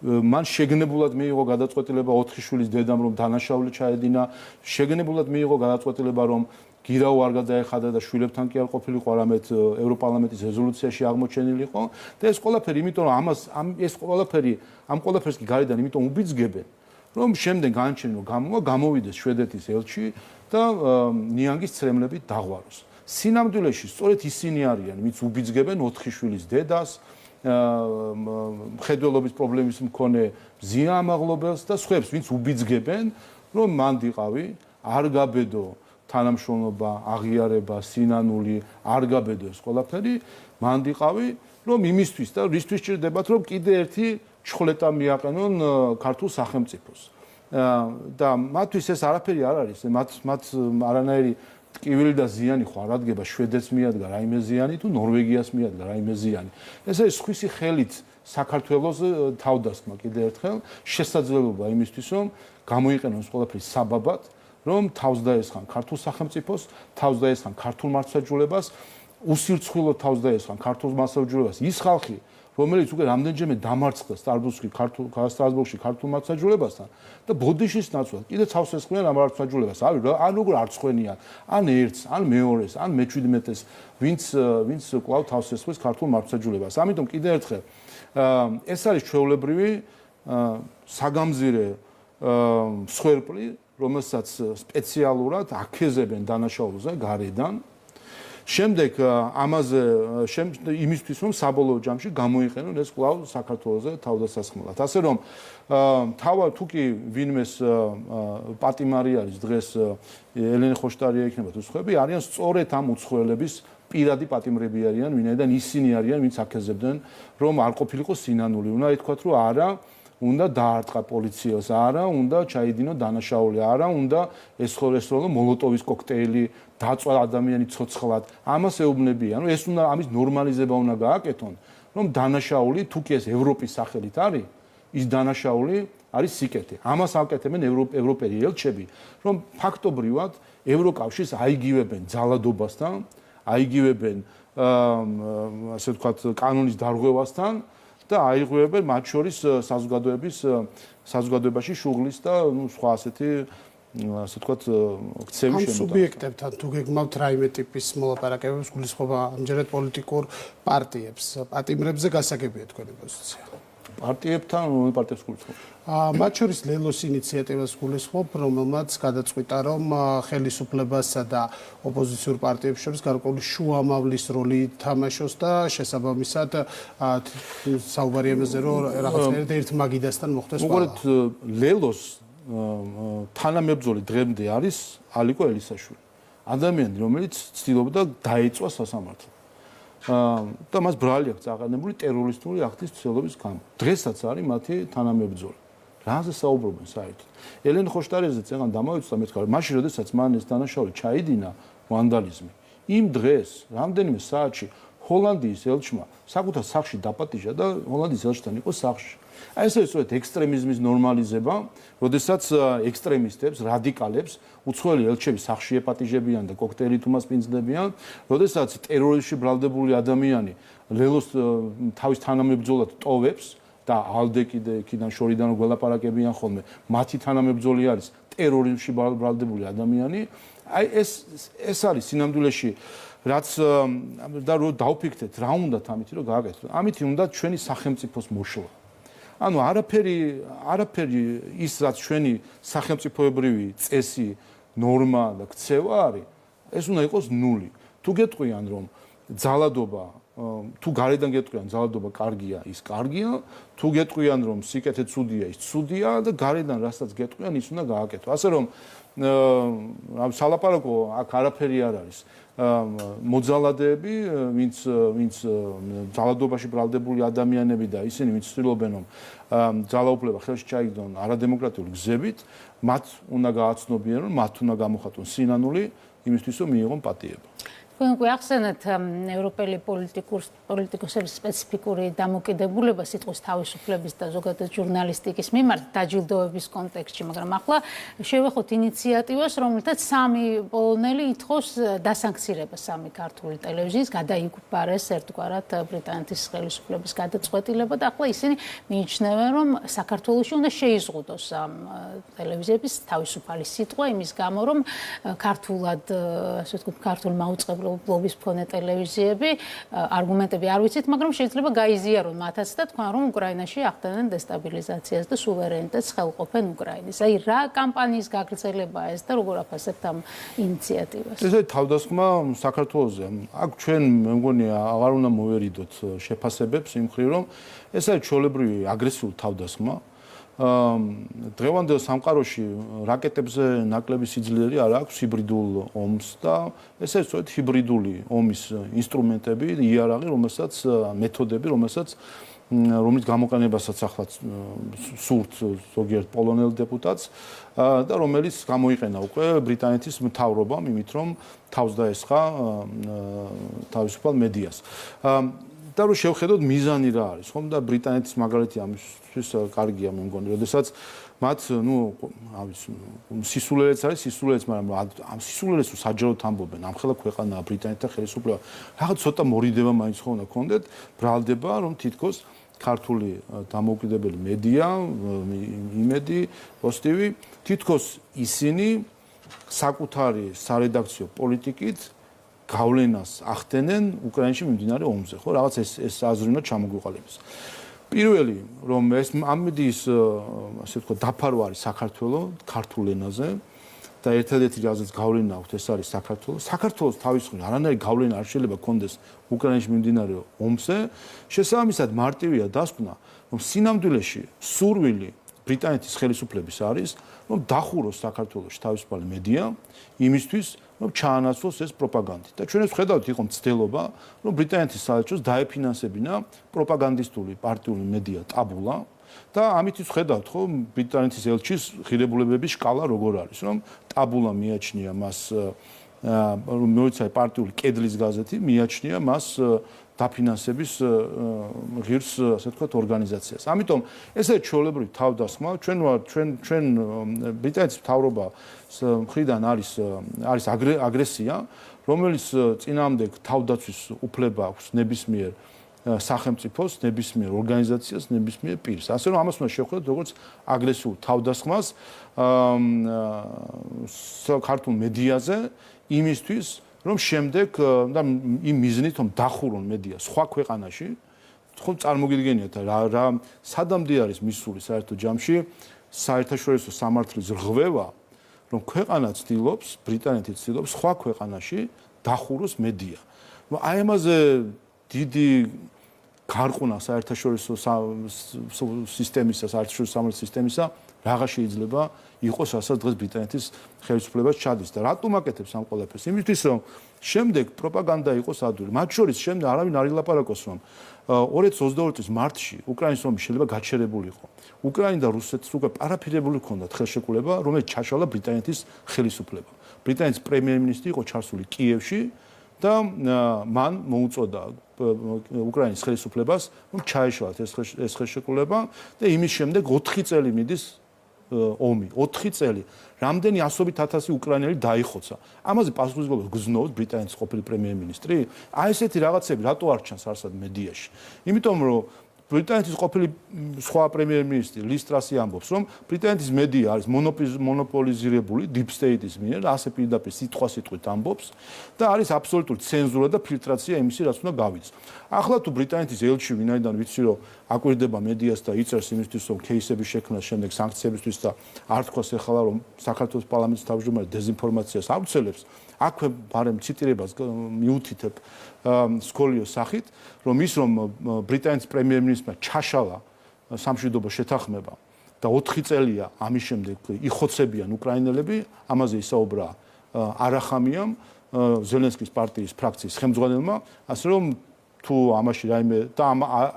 მან შეგნებულად მიიღო გადაწყვეტილება 4 შვილის დედამ, რომ დანაშაული ჩაედინა, შეგნებულად მიიღო გადაწყვეტილება, რომ გირაო არ გადაეხადა და შვილებთან კი არ ყოფილიყო, არამედ ევროპარლამენტის რეზოლუციაში აღმოჩენილიყო და ეს ყველაფერი, იმიტომ რომ ეს ყველაფერი ამ ყველაფერს კი გარედან იმიტომ უბიძგებენ, რომ შემდეგ განჩენილ გამოვიდეს შვედეთის ელჩი და ნიანგის ცრემლებით დაღვაროს. სინამდვილეში სწორედ ისინი არიან, ვინც უბიძგებენ 4 შვილის დედას, მხედველობის პრობლემის მქონე მზია ამაღლობელს და სხვებს, ვინც უბიძგებენ, რომ მანდიყავი არ გაბედო თანამშრომლობა, აღიარება, სინანული, არ გაბედო ეს ყველაფერი, მანდიყავი, რომ იმისთვის და რისთვის ჭირდებათ, რომ კიდე ერთი ჩხლეტა მიაყენონ ქართულ სახელმწიფოს. და მათთვის ეს არაფერი არ არის, მათ არანაირი ტკივილი და ზიანი ხო არ ადგება, შვედეთს მიადგა რაიმე ზიანი თუ ნორვეგიას მიადგა რაიმე ზიანი. ეს არის სხვისი ხელით საქართველოს თავდასხმა კიდე ერთხელ შესაძლებლობა იმისთვის, რომ გამოიყენოს ყველაფერი საბაბად, რომ თავს დაესხან ქართულ სახელმწიფოს, თავს დაესხან ქართულ მართლმსაჯულებას, უსირცხვილო თავს დაესხან ქართულ მართლმსაჯულებას ის ხალხი, რომელიც უკვე რამდენჯერმე დამარცხდა სტრასბურგში ქართულ მართლმსაჯულებასთან და ბოდიშის ნაცვლად კიდე თავს ესხმიან ამ მართლმსაჯულებას. ან როგორ არ წხვენიან, ან ერთს, ან მეორეს, ან მე-17-ს, ვინც კვლავ თავს ესხმის ქართულ მართლმსაჯულებას. ამიტომ კიდე ერთხელ ეს არის ჩვეულებრივი საგამზირე მსხვერპლი, რომელსაც სპეციალურად აქეზებენ დანაშაულზე გარედან. შემდეგ ამაზე იმისთვის რომ საბოლოო ჯამში გამოიყენონ ეს კვლავ საქართველოზე თავდასასხმელად. ასე რომ თუ კი ვინმეს პატიმარი არის დღეს ელენე ხოშტარია იქნება თუ სხვები არიან სწორედ ამ უცხოელების პირადი პატიმრები არიან, ვინაიდან ისინი არიან, ვინც აქეზებდნენ, რომ არ ყოფილიყო სინანული. უნდა ითქვათ, რომ არა, უნდა დაარტყა პოლიციას, არა, უნდა ჩაიდინო დანაშაული, არა, უნდა ესხოლესროლო მოლოტოვის კოქტეილი, დაწვა ადამიანი ცოცხლად. ამას ეუბნებიან. ეს უნდა ამის ნორმალიზება უნდა გააკეთონ, რომ დანაშაული თუ კი ეს ევროპის სახელით არის, ის დანაშაული არის სიკეთე. ამას აკეთებენ ევროპელი ელჩები, რომ ფაქტობრივად ევროკავშირს აიგივებენ ძალადობასთან, აიგივებენ ასე ვთქვათ კანონის დარღვევასთან და აიღუებენ მათ შორის საზოგადოებაში შუღლის და სხვა ასეთი ასე ვთქვათ ქცევის შემოგარება. სუბიექტებთან თუ გეგმავთ რაიმე ტიპის მოლაპარაკებებს, გულისხმობა ამჯერად პოლიტიკურ პარტიებს, პატიმრებზე გასაგებია თქვენი პოზიცია. პარტიებთან პარტიებს გულისხმობ. მათ შორის ლელოს ინიციატივას გულისხმობ, რომელმაც გადაწყვიტა, რომ ხელისუფლებასა და ოპოზიციურ პარტიებს შორის გარკვეული შუამავლის როლი თამაშოს და შესაბამისად საუბარი ამაზე, რომ რაღაცნაირად ერთ მაგიდასთან მოხდეს ყველა. უყურეთ, ლელოს თანამებრძოლი დღემდე არის ალიკო ელისაშვილი. ადამიანი, რომელიც ცდილობდა დაეწვა სასამართლო. და მას ბრალი აქვს აყენებული ტერორისტული აქტის ცდილობის გამო. დღესაც არის მათი თანამებრძოლი. რაზე საუბრობენ საერთოდ? ელენ ხოშტარიძეც ეგან დამოეცვა მეთქარი, მაშინ როდესაც მან ეს დანაშაული ჩაიდინა ვანდალიზმი. იმ დღეს რამდენიმე საათში ჰოლანდიის ელჩმა საკუთარ სახლში დაპატიჟა და ჰოლანდიის ელჩთან იყო სახლში. აი ეს ისეთ ექსტრემიზმის ნორმალიზება, როდესაც ექსტრემისტებს, რადიკალებს უცხოელი ელჩები სახლში ეპატიჟებიან და კოქტეილით უმასპინძლებიან, როდესაც ტერორიზმში ბრალდებული ადამიანი ლელოს თავის თანამებრძოლად ტოვებს და ალდე კიდე იქიდან შორიდან გველაპარაკებიან ხოლმე, მათი თანამებრძოლი არის ტერორიზმში ბრალდებული ადამიანი. აი ეს არის სინამდვილეში რაც და რო დავფიქრეთ რა უნდათ ამითი რომ გააკეთოთ. ამითი უნდა ჩვენი სახელმწიფოს მოშლა. ანუ არაფერი ის რაც ჩვენი სახელმწიფოებრივი წესი, ნორმა და ქცევა არის, ეს უნდა იყოს ნული. თუ გეტყვიან რომ ძალადობა თუ გარედან გეტყვიან ძალადობა კარგია, ის კარგია, თუ გეტყვიან რომ სიკეთე ცუდია, ის ცუდია და გარედან რასაც გეტყვიან, ის უნდა გააკეთო. ასე რომ სალაპარაკო აქ არაფერი არ არის. მოძალადეები, ვინც ძალადობაში ბრალდებული ადამიანები და ისინი ვინც ცდილობენ რომ ძალაუფლება ხელში ჩაიგდონ არადემოკრატიული გზებით, მათ უნდა გააცნობიერონ, მათ უნდა გამოხატონ სინანული იმისთვის რომ მიიღონ პატიება. თქვენ გვახსენეთ ევროპელი პოლიტიკოსების სპეციფიკური დამოკიდებულება სიტყვის თავისუფლების და ზოგადად ჟურნალისტიკის მიმართ დაჯილდოების კონტექსტში, მაგრამ ახლა შევეხოთ ინიციატივას, რომელთაც სამი პოლონელი ითხოვს დასანქცირებას სამი ქართული ტელევიზიის, გადაიგვარეს ერთგვარად ბრიტანეთის ხელისუფლების გადაწყვეტილება და ახლა ისინი მიიჩნევენ, რომ საქართველოში უნდა შეიზღუდოს ამ ტელევიზიების თავისუფალი სიტყვა იმის გამო, რომ ქართულად, ასე ვთქვათ, ქართულ მაუწყებლობ ბლოგის მქონე ტელევიზიები არგუმენტები არ ვიცით, მაგრამ შეიძლება გაიზიარონ მათაც და თქვენ რომ უკრაინაში ახდენენ დესტაბილიზაციას და სუვერენიტეტს ხელყოფენ უკრაინის. აი რა კამპანიის გაგრძელებაა ეს და როგორ აფასებთ ამ ინიციატივას? ეს არის თავდასხმა საქართველოზე. აქ ჩვენ მე მგონი აღარ უნდა მოვერიდოთ შეფასებებს იმ მხრივ რომ ეს არის ჩვეულებრივი აგრესიული თავდასხმა. დღევანდელ სამყაროში რაკეტებზე ნაკლები სიძლიერე არ აქვს ჰიბრიდულ ომს და ეს არის სწორედ ჰიბრიდული ომის ინსტრუმენტები, იარაღი, რომელსაც მეთოდები, რომლის გამოყენებასაც ახლა სურთ ზოგიერთ პოლონელ დეპუტატს და რომელიც გამოიყენა უკვე ბრიტანეთის მთავრობამ იმით რომ თავს დაესხა თავისუფალ მედიას. და რო შევხედოთ მიზანი რა არის, ხომ და ბრიტანეთის მაგალითი ამისთვის კარგია მე მგონი, როდესაც მათ სისულელეც არის, სისულელეც, მაგრამ ამ სისულელეს საჯაროდ ამბობენ, ამხელა ქვეყანაა ბრიტანეთის ხელისუფლება. რაღაც ცოტა მორიდება მაინც ხო უნდა გქონდეთ, ბრალდება რომ თითქოს ქართული დამოუკიდებელი მედია, იმედი, პოსტივი, თითქოს ისინი საკუთარი სარედაქციო პოლიტიკით გავლენას ახდენენ უკრაინაში მიმდინარე ომზე, ხო? რაღაც ეს აზრი უნდა ჩამოგვიყალიბოს. პირველი, რომ ეს ამის ასე ვთქვათ, დაფარო არის საქართველოს ქართულ ენაზე და ერთადერთი რაზეც გავლენა აქვს, ეს არის საქართველოს. საქართველოს თავის მხრივ არანაირი გავლენა არ შეიძლება კონდეს უკრაინაში მიმდინარე ომზე. შესაბამისად, მარტივია დასკვნა, რომ სინამდვილეში სურვილი ბრიტანეთის ხელისუფლების არის, რომ დახუროს საქართველოში თავისუფალი მედია, იმისთვის რომ ჩაანაცვლოს ეს პროპაგანდით. და ჩვენ ეს ვხედავთ, იყო მცდელობა, რომ ბრიტანეთის საელჩოს დაეფინანსებინა პროპაგანდისტული პარტიული მედია ტაბულა, და ამით ხედავთ ხო ბრიტანეთის ელჩის ღირებულებების სკალა როგორ არის, რომ ტაბულა მიაჩნია მას მოიცა პარტიული კედლის გაზეთი მიაჩნია მას დაფინანსების ღირს ასე ვთქვათ ორგანიზაციას. ამიტომ ესე ჩვეულებრივი თავდასხმა ჩვენ ბრიტანეთის მთავრობას მხრიდან არის აგრესია, რომელიც წინააღმდეგ თავდაცვის უფლება აქვს ნებისმიერ სახელმწიფოს, ნებისმიერ ორგანიზაციას, ნებისმიერ პირს. ასე რომ ამას უნდა შევხედოთ როგორც აგრესიულ თავდასხმას ქართულ მედიაზე იმისთვის რომ შემდეგ და იმ მიზნით რომ დახურონ მედია სხვა ქვეყანაში, ხომ წარმოგიდგენიათ რა სადამდე არის მისული საერთო ჯამში საერთაშორისო სამართლის რღვევა, რომ ქვეყანა ცდილობს, ბრიტანეთი ცდილობს სხვა ქვეყანაში დახუროს მედია. აი ამაზე დიდი გარყუნა საერთაშორისო სისტემისა, საერთაშორისო სამართლის სისტემისა რაღა შეიძლება იყოს, რასაც დღეს ბრიტანეთის ხელისუფლებას ჩადის და რატომ აკეთებს ამ ყველაფერს? იმისთვის რომ შემდეგ პროპაგანდა იყოს ადვილი. მათ შორის შემდეგ არავინ არ ილაპარაკოს რომ 2022 წლის მარტში უკრაინის ომი შეიძლება გაჩერებული იყო. უკრაინა და რუსეთს უკვე პარაფირებული ჰქონდათ ხელშეკრულება, რომელიც ჩაშალა ბრიტანეთის ხელისუფლება. ბრიტანეთის პრემიერ-მინისტრი იყო ჩასული კიევში და მან მოუწოდა უკრაინის ხელისუფლებას რომ ჩაეშალათ ეს ხელშეკრულება და იმის შემდეგ 4 წელი მიდის ომი 4 წელი რამდენი ასობით ათასი უკრაინელი დაიხოცა. ამაზე პასუხისმგებლობას გზნობს ბრიტანეთის ყოფილი პრემიერ-მინისტრი? აი ესეთი რაღაცები რატო არ ჩანს არსად მედიაში? იმიტომ რომ ბრიტანეთის ყოფილი სხვა პრემიერ-მინისტრი ლის ტრასი ამბობს, რომ ბრიტანეთის მედია არის მონოპოლიზირებული deep state-ის მიერ, ასე პირდაპირ სიტყვასიტყვით ამბობს და არის აბსოლუტური ცენზურა და ფილტრაცია იმისი, რაც უნდა გავიც. ახლა თუ ბრიტანეთის ელჩი ვინაიდან ვიცი რომ აკვირდება მედიას და იწერს იმისთვის რომ кейსების შექმნას შემდეგ სანქციებისთვის და არ თქვას ეხლა რომ საქართველოს პარლამენტის თავმჯდომარე დეზინფორმაციას ავრცელებს, აქვე ბარემ ციტირებას მიუთითებ სკოლიოს სახით, რომ ბრიტანეთის პრემიერ-მინისტრმა ჩაშალა სამშვიდობო შეთანხმება და 4 წელია ამის შემდეგ იხოცებიან უკრაინელები, ამაზე ისაუბრა არახამიამ ზელენსკის პარტიის ფრაქციის ხელმძღვანელმა, ასე რომ თუ ამაში რაიმე და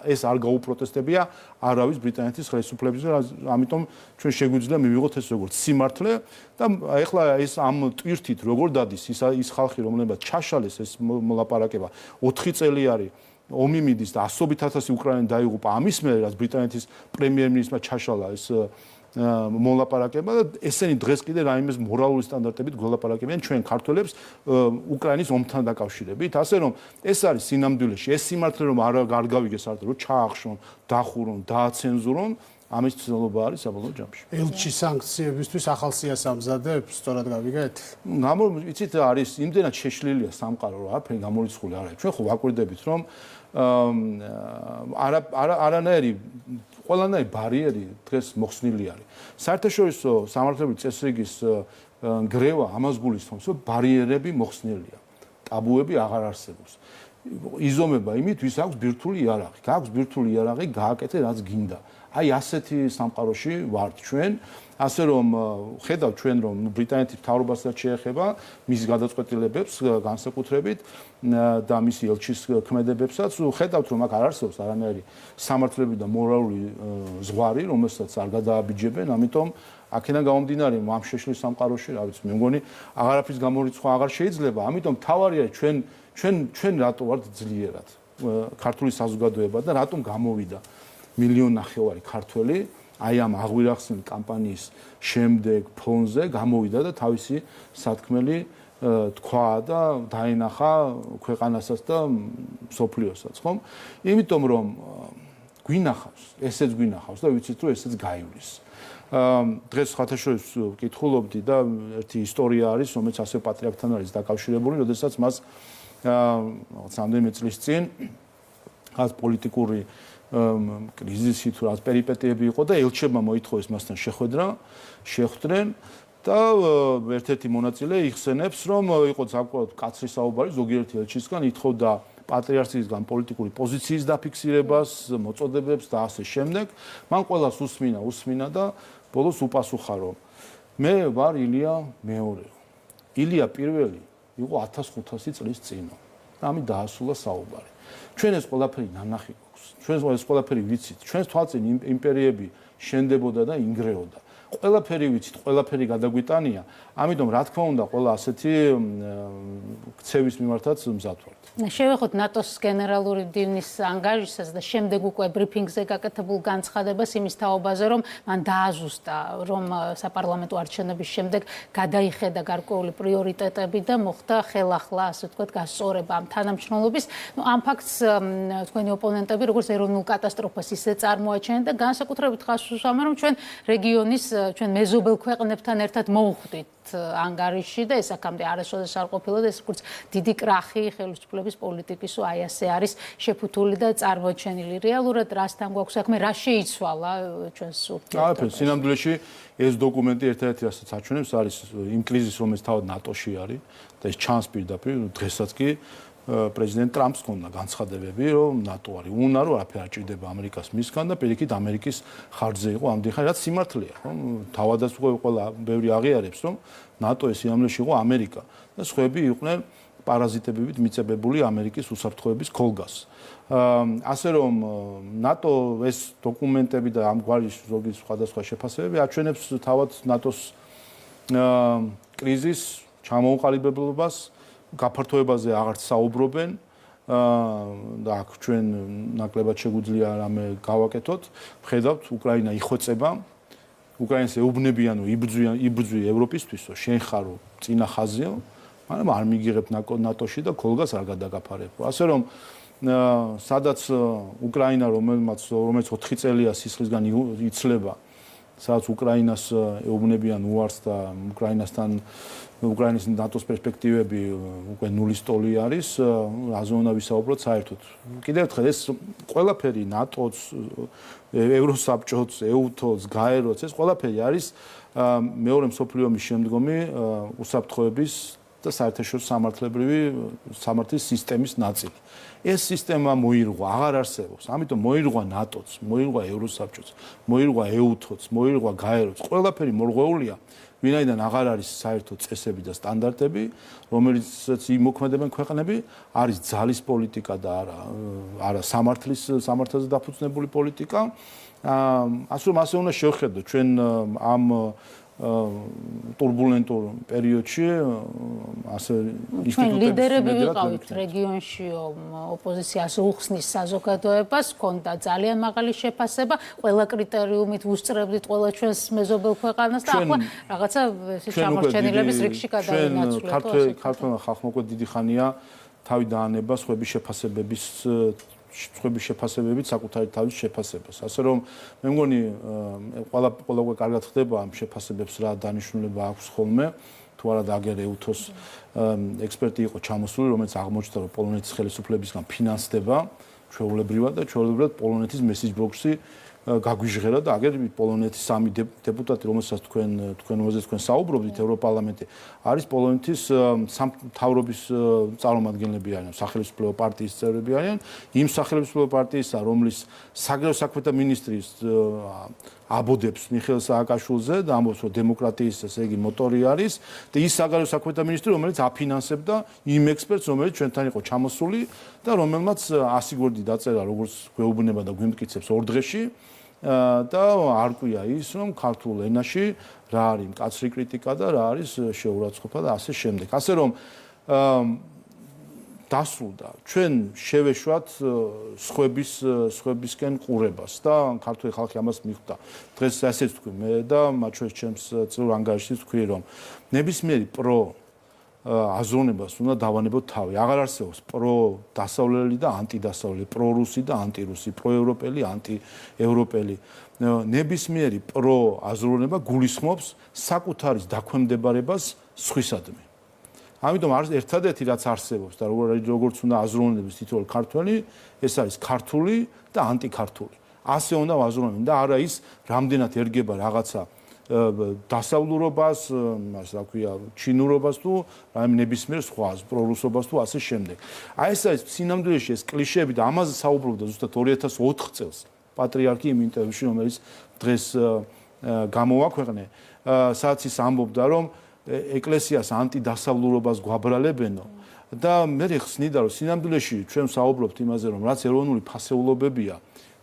ეს არ გაუპროტესტებია არავის ბრიტანეთის ხელისუფლების, ამიტომ ჩვენ შეგვიძლია მივიღოთ ეს როგორც სიმართლე და ეხლა ეს ამ ტვირთით როგორ დადის ის ხალხი, რომელსაც ჩაშალეს ეს მოლაპარაკება 4 წელი არის ომი მიდის და ასობით ათასი უკრაინელი დაიღუპა ამის მერე, რაც ბრიტანეთის პრემიერ-მინისტრმა ჩაშალა ეს მოლაპარაკება და ესენი დღეს კიდე რაიმეს მორალური სტანდარტებით გველაპარაკებიან ჩვენ ქართველებს უკრაინის ომთან დაკავშირებით, ასე რომ ეს არის სინამდვილეში ეს სიმართლე რომ არ გავიგეს საერთოდ რომ ჩაახშონ, დახურონ, დააცენზურონ, ამის ცდელობა არის საბოლოო ჯამში. ელჩი სანქციებისთვის ახალ სიას ამზადებს, სწორად გავიგეთ? იცით არის იმდენად შეშლილია სამყარო რა, არაფერი გამორიცხული არ არის. ჩვენ ხო ვაკვირდებით რომ არანაირი ყველანაირი ბარიერი დღეს მოხსნილი არის. საერთაშორისო სამართლებრივი წესრიგის გრევა ამას გულისხმობს, რომ ბარიერები მოხსნილია. ტაბუები აღარ არსებობს. იზომება იმით, ვის აქვს ბირთვული იარაღი. გააქვს ბირთვული იარაღი, გააკეთე რაც გინდა. აი ასეთი სამყაროში ვართ ჩვენ, ასე რომ ხედავთ ჩვენ რომ ბრიტანეთის მთავრობასაც შეეხება მის გადაწყვეტილებებს განსაკუთრებით და მისი ელჩის ქმედებებსაც, ხედავთ რომ აქ არ არსებობს არანაირი სამართლები და მორალური ზღვარი, რომელსაც არ გადააბიჯებენ, ამიტომ აქედან გამომდინარე ამ შეშლის სამყაროში, რა ვიცი, მე მგონი აღარაფრის გამორიცხვა აღარ შეიძლება, ამიტომ თავარია ჩვენ რატო ვართ ძლიერად ქართული საზოგადოება და რატომ გამოვიდა 1.5 მილიონი ქართველი აი ამ აღვირახსნილი კამპანიის შემდეგ ფონზე გამოვიდა და თავისი სათქმელი თქვა და დაინახა ქვეყანასაც და მსოფლიოსაც, ხომ? იმიტომ რომ გვინახავს, ესეც გვინახავს და ვიცით რომ ესეც გაივლის. დღეს ხათაშორის ვკითხულობდი და ერთი ისტორია არის, რომელიც ასე პატრიარქთან არის დაკავშირებული, როდესაც მას რამდენიმე წლის წინ ხას პოლიტიკური კრიზისი თუ რაც პერიპეტიები იყო და ელჩებმა მოითხოვეს მასთან შეხვდნენ და ერთ-ერთი მონაწილე იხსენებს რომ იყო საკმაოდ კაცრი საუბარი ზოგიერთი ელჩისგან ითხოვდა პატრიარქისგან პოლიტიკური პოზიციის დაფიქსირებას, მოწოდებებს და ასე შემდეგ. მან ყველას უსმინა და ბოლოს უპასუხა რომ მე ვარ ილია მეორე. ილია პირველი იყო 1500 წლის წინ. და ამით დაასრულა საუბარი. ჩვენ ეს ყველაფერი ნანახი გვაქვს. გვაქვს. ჩვენ ეს ყველაფერი ვიცით. ჩვენს თვალწინ იმპერიები შენდებოდა და ინგრეოდა. ყველაფერი ვიცით, ყველაფერი გადაგვიტანია. ამიტომ რა თქმა უნდა, ყველა ასეთი ქცევის მიმართაც მზად ვართ. შევეხოთ ნატოს გენერალური მდივნის ანგაჟისას და შემდეგ უკვე ბრიფინგზე გაკეთებულ განცხადებას იმის თაობაზე, რომ მან დააზუსტა, რომ საპარლამენტო არჩევნების შემდეგ გადაიხედა გარკვეული პრიორიტეტები და მოხდა ხელახლა, ასე ვთქვათ, გასწორება ამ თანამშრომლობის. ამ ფაქტს თქვენი ოპონენტები როგორც ეროვნულ კატასტროფას ისე წარმოაჩენენ და განსაკუთრებით ხაზს უსვამენ, რომ ჩვენ რეგიონის ჩვენ მეზობელ ქვეყნებთან ერთად მოვხვდით ანგარიში და ეს აქამდე არასოდეს არ ყოფილა და ეს როგორც დიდი კრახი ხელისუფლების პოლიტიკის აი ასე არის შეფუთული და წარმოჩენილი. რეალურად რასთან გვაქვს საქმე, რა შეიცვალა ჩვენს ურთიერთობებში? სინამდვილეში ეს დოკუმენტი ერთ-ერთი რასაც აჩვენებს არის იმ კრიზისს, რომელიც თავად ნატოში არის და ეს ჩანს პირდაპირ დღესაც კი პრეზიდენტ ტრამპს ჰქონდა განცხადებები, რომ ნატო არის უნარო, არაფერი არ ჭირდება ამერიკას მისგან და პირიქით ამერიკის ხარჯზე იყო ამდენ ხანი, რაც სიმართლეა, რომ თავადაც ყველა ბევრი აღიარებს, რომ ნატო ეს სინამდვილეში იყო ამერიკა და სხვები იყვნენ პარაზიტებებით მიწებებული ამერიკის უსაფრთხოების ქოლგას. ასე რომ ნატო ეს დოკუმენტები და ამგვარი ზოგი სხვადასხვა შეფასებები აჩვენებს თავად ნატოს კრიზისს, ჩამოუყალიბებლობას, გაფართოებაზე აღარც საუბრობენ და აქ ჩვენ ნაკლებად შეგვიძლია რამე გავაკეთოთ. ვხედავთ, უკრაინა იხვეწება, უკრაინას ეუბნებიან, იბრძვი ევროპისთვისო, შენ ხარო წინა ხაზიო, მაგრამ არ მიგიღებ ნატოში და ქოლგას არ გადაგაფარებ. ასე რომ სადაც უკრაინა რომელიც 4 წელია სისხლისგან იცლება, სადაც უკრაინას ეუბნებიან უარს და უკრაინის ნატოს პერსპექტივები უკვე ნულის ტოლი არის, რაზე უნდა ვისაუბროთ საერთოდ. კიდევ ერთხელ ეს ყველაფერი ნატოც, ევროსაბჭოც, ეუთოც, გაეროც, ეს ყველაფერი არის მეორე მსოფლიო ომის შემდგომი უსაფრთხოების და საერთაშორისო სამართლის სისტემის ნაწილი. ეს სისტემა მოირღვა, აღარ არსებობს. ამიტომ მოირღვა ნატოც, მოირღვა ევროსაბჭოც, მოირღვა ეუთოც, მოირღვა გაეროც. ყველაფერი მორღვეულია, ვინაიდან აღარ არის საერთო წესები და სტანდარტები, რომელიცაც იმოქმედებენ ქვეყნები, არის ძალის პოლიტიკა და არა სამართლზე დაფუძნებული პოლიტიკა. ასე უნდა შევხედოთ ჩვენ ამ турбулентურ პერიოდში ასე ინსტიტუტების ლიდერები ვიყავით რეგიონში ოპოზიციას უხსნის საზოგადოებას, ჰქონდა ძალიან მაღალი შეფასება, ყველა კრიტერიუმით ვუსწრებდით ყველა ჩვენს მეზობელ ქვეყანას და ახლა რაღაცა შემორჩენილების რიგში გადაინაცვლეთ. ქართულმა ხალხმა უკვე დიდი ხანია თავი დაანება სხვების შეფასებებით საკუთარი თავის შეფასებას. ასე რომ მე მგონი ყველა უკვე კარგად ხდება ამ შეფასებებს რა დანიშნულება აქვს ხოლმე. თუ არა დაგერ ეუთოს ექსპერტი იყო ჩამოსული, რომელიც აღმოჩნდა, რომ პოლონეთის ხელისუფლებისგან ფინანსდება ჩვეულებრივად და ჩვეულებრივად პოლონეთის message box-ი გაგვიჟღერა და აგერ პოლონეთის 3 დეპუტატი, რომელსაც თქვენ საუბრობთ ევროპარლამენტში, არის პოლონეთის სამთავრობის წარმომადგენლები არიან, სახელმწიფო პარტიის წევრები არიან, იმ სახელმწიფო პარტიისა, რომლის საგარეო საქმეთა მინისტრის აბოდებს მიხეილ სააკაშვილზე და ამბობს, რომ დემოკრატიის ესე იგი მოტორი არის და ის საგარეო საქმეთა მინისტრი, რომელიც აფინანსებდა იმ ექსპერტს, რომელიც ჩვენთან იყო ჩამოსული და რომელმაც 100 გვერდი დაწერა, როგორც გვეუბნება და გვიმტკიცებს 2 დღეში და არ ყვია ის, რომ ქართულ ენაში რა არის მკაცრი კრიტიკა და რა არის შეურაცხყოფა და ასე შემდეგ. ასე რომ დასრულდა. ჩვენ შევეშვათ სხვებისკენ ყურებას და ქართული ხალხი ამას მიხვდა. დღეს ასეც თქვი მე და მათ შორის ჩემს წილ ანგარიშში თქვი, რომ ნებისმიერი პრო აზროვნებას უნდა დავანებოთ თავი. აღარ არსებობს პრო დასავლელი და ანტიდასავლელი, პრო რუსი და ანტირუსი, პრო ევროპელი, ანტიევროპელი. ნებისმიერი პრო აზროვნება გულისხმობს საკუთარის დაქვემდებარებას სხვისადმი. ამიტომ ერთადერთი რაც არსებობს და როგორც უნდა აზროვნების თითოეული ქართველი, ეს არის ქართული და ანტიქართული. ასე უნდა ვაზროვნებენ და არა ის რამდენად ერგება რაღაცა დასავლურობას, ასე რა ქვია, ჩინურობას თუ რაიმე ნებისმიერ სხვას, პრორუსობას თუ ასე შემდეგ. აი ეს არის სინამდვილეში ეს კლიშეები და ამაზე საუბრობდა ზუსტად 2004 წელს პატრიარქი იმ ინტერვიუში, რომელიც დღეს გამოვაქვეყნე, სადაც ის ამბობდა, რომ ეკლესიას ანტიდასავლურობას გვაბრალებენო და მე ხსნიდა რომ სინამდვილეში ჩვენ საუბრობთ იმაზე რომ რაც ეროვნული ფასეულობებია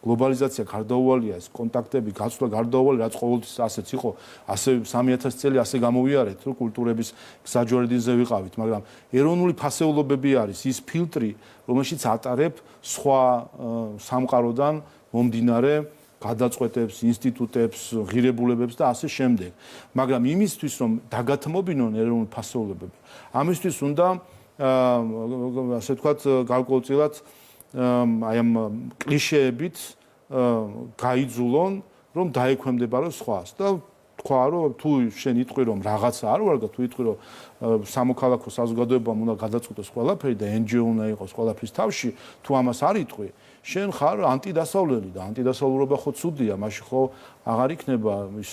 გლობალიზაცია გარდაუვალია ეს კონტაქტები გაცვლა გარდაუვალი რაც ყოველთვის ასეც იყო ასე 3000 წელი ასე გამოვიარეთ რომ კულტურების საჯვარედინზე ვიყავით მაგრამ ეროვნული ფასეულობები არის ის ფილტრი რომელშიც ატარებ სხვა სამყაროდან მომდინარე გადაწყვეტებს ინსტიტუტებს ღირებულებებს და ასე შემდეგ მაგრამ იმისთვის რომ დაგათმობინონ ეროვნული ფასეულობები ამისთვის უნდა ასე ვთქვათ გარკვეულწილად აი ამ კლიშეებით გაიძულონ რომ დაექვემდებაროს სხვას და თქვა რომ თუ შენ იტყვი რომ რაღაცა არ ვარ და თუ იტყვი რომ სამოქალაქო საზოგადოებამ უნდა გადაწყვეტოს ყველაფერი და NGO უნდა იყოს ყველაფრის თავში თუ ამას არ იტყვი შენ ხარ ანტიდასავლელი და ანტიდასავლურობა ხო ცუდია მაშინ ხო აღარ იქნება ის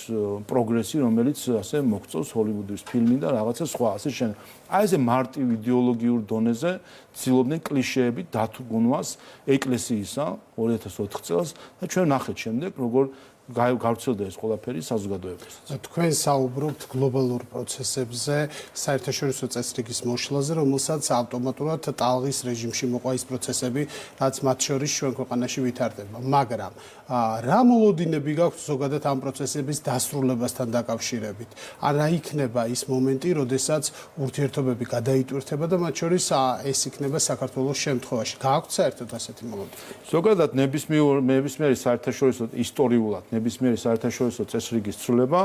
პროგრესი რომელიც ასე მოგწევს ჰოლივუდის ფილმი და რაღაცა სხვა ასე შენ აი ესე მარტივ იდეოლოგიურ დონეზე ცდილობდნენ კლიშეებით დათგუნვას ეკლესიისა 2004 წელს და ჩვენ ნახეთ შემდეგ როგორ გავრცელდა ეს ყველაფერი საზოგადოებაში. თქვენ საუბრობთ გლობალურ პროცესებზე, საერთაშორისო წესრიგის მოშლაზე, რომელსაც ავტომატურად ტალღის რეჟიმში მოყვა ის პროცესები, რაც მათ შორის ჩვენ ქვეყანაში ვითარდება. მაგრამ რა მოლოდინები გაქვთ ზოგადად ამ პროცესების დასრულებასთან დაკავშირებით? ან რა იქნება ის მომენტი, როდესაც ურთიერთობები გადაიტვირთება და მათ შორის ეს იქნება საქართველოს შემთხვევაში? გაქვთ საერთოდ ასეთი მოლოდინები? ზოგადად ნებისმიერი საერთაშორისო ისტორიულად ნებისმიერი საერთაშორისო წესრიგის ცვლილება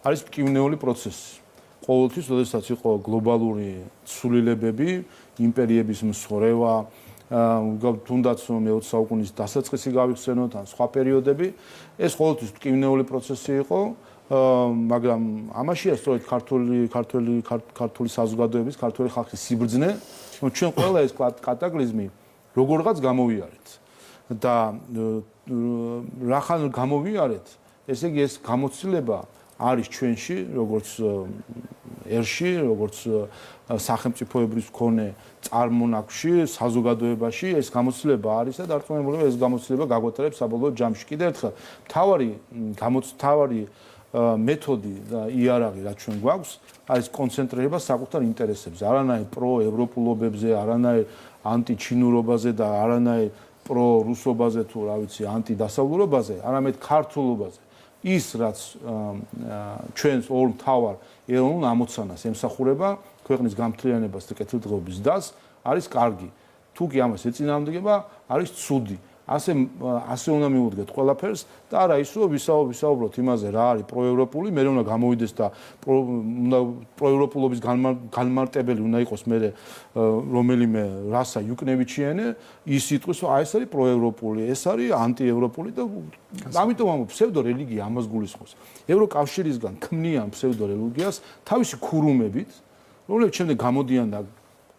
არის მტკივნეული პროცესი. ყოველთვის, როდესაც იყო გლობალური ცვლილებები, იმპერიების მსხვრევა, თუნდაც მე-20 საუკუნის დასაწყისი გავიხსენოთ, ან სხვა პერიოდები, ეს ყოველთვის მტკივნეული პროცესი იყო, მაგრამ ამაშია სწორედ ქართული საზოგადოების, ქართული ხალხის სიბრძნე, რომ ჩვენ ყველა ეს კატაკლიზმი როგორღაც გამოვიარეთ. და რახან გამოვიარეთ, ესე იგი ეს გამოცდილება არის ჩვენში, როგორც ერში, როგორც სახელმწიფოებრივ მქონე წარმონაქმნში, საზოგადოებაში, ეს გამოცდილება არის და დარწმუნებულია ეს გამოცდილება გაგვეტარებს საბოლოო ჯამში. კიდევ ერთხელ, მთავარი მეთოდი და იარაღი რაც ჩვენ გვაქვს, არის კონცენტრირება საკუთარ ინტერესებზე, არანაირ პროევროპულობებზე, არანაირ ანტიჩინურობაზე და არანაირ პრორუსობაზე თუ რა ვიცი ანტიდასავლურობაზე, არამედ ქართულობაზე. ის რაც ჩვენს ორ მთავარ ეროვნულ ამოცანას ემსახურება, ქვეყნის გამთლიანებას და კეთილდღეობის დასს, არის კარგი. თუ კი ამას ეწინააღმდეგება, არის ცუდი. ასე უნდა მივუდგეთ ყველაფერს და არა ის რომ ვისაუბროთ იმაზე რა არის პროევროპული, მე უნდა გამოვიდეს და პროევროპულობის განმარტებელი უნდა იყოს მე რომელიმე რასა იუკნევიჩიანე, ის იტყვის რომ აი ეს არის პროევროპული, ეს არის ანტიევროპული და ამიტომ ამ ფსევდორელიგია ამას გულისხმობს. ევროკავშირისგან ქმნიან ფსევდორელიგიას თავისი ქურუმებით, რომლებიც შემდეგ გამოდიან და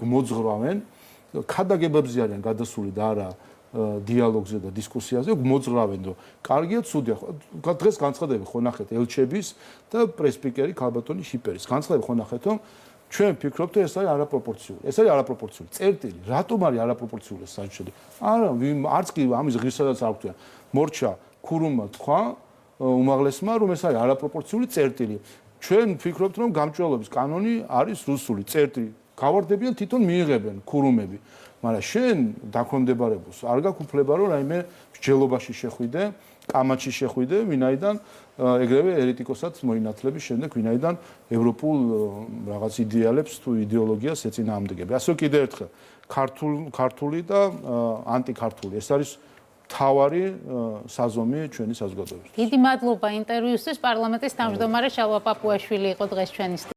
მოძღვრავენ, ქადაგებებზე არიან გადასული და არა დიალოგზე და დისკუსიაზე მოძღვრავენ და კარგია ცუდია დღეს განცხადები ხო ნახეთ ელჩების და პრესპიკერი ქალბატონი შიპერის განცხადები ხო ნახეთ რომ ჩვენ ფიქრობთ ეს არის არაპროპორციული ეს არის არაპროპორციული წერტილი რატომ არის არაპროპორციული ეს საერთოდ არა არც კი ამის ღირსადაც არ გვქვია მორჩა ქურუმმა თქვა უმაღლესმა რომ ეს არის არაპროპორციული წერტილი ჩვენ ფიქრობთ რომ გამჭველობის კანონი არის რუსული წერტილი გავარდებიან თვითონ მიიღებენ ქურუმები მაგრამ შენ დაქვემდებარებულს არ გაგუფლება რომ რაიმე მსჯელობაში შეხვიდე, კამათში შეხვიდე, ვინაიდან ეგრევე ერეტიკოსაც მოინათლების შემდეგ ვინაიდან ევროპულ რაღაც იდეალებს თუ იდეოლოგიას ეწინააღმდეგები. ასე კიდევ ერთხელ ქართული და ანტიქართული ეს არის მთავარი საზომი ჩვენი საზოგადოებისთვის. დიდი მადლობა ინტერვიუსთვის. პარლამენტის თავმჯდომარე შალვა პაპუაშვილი იყო დღეს ჩვენი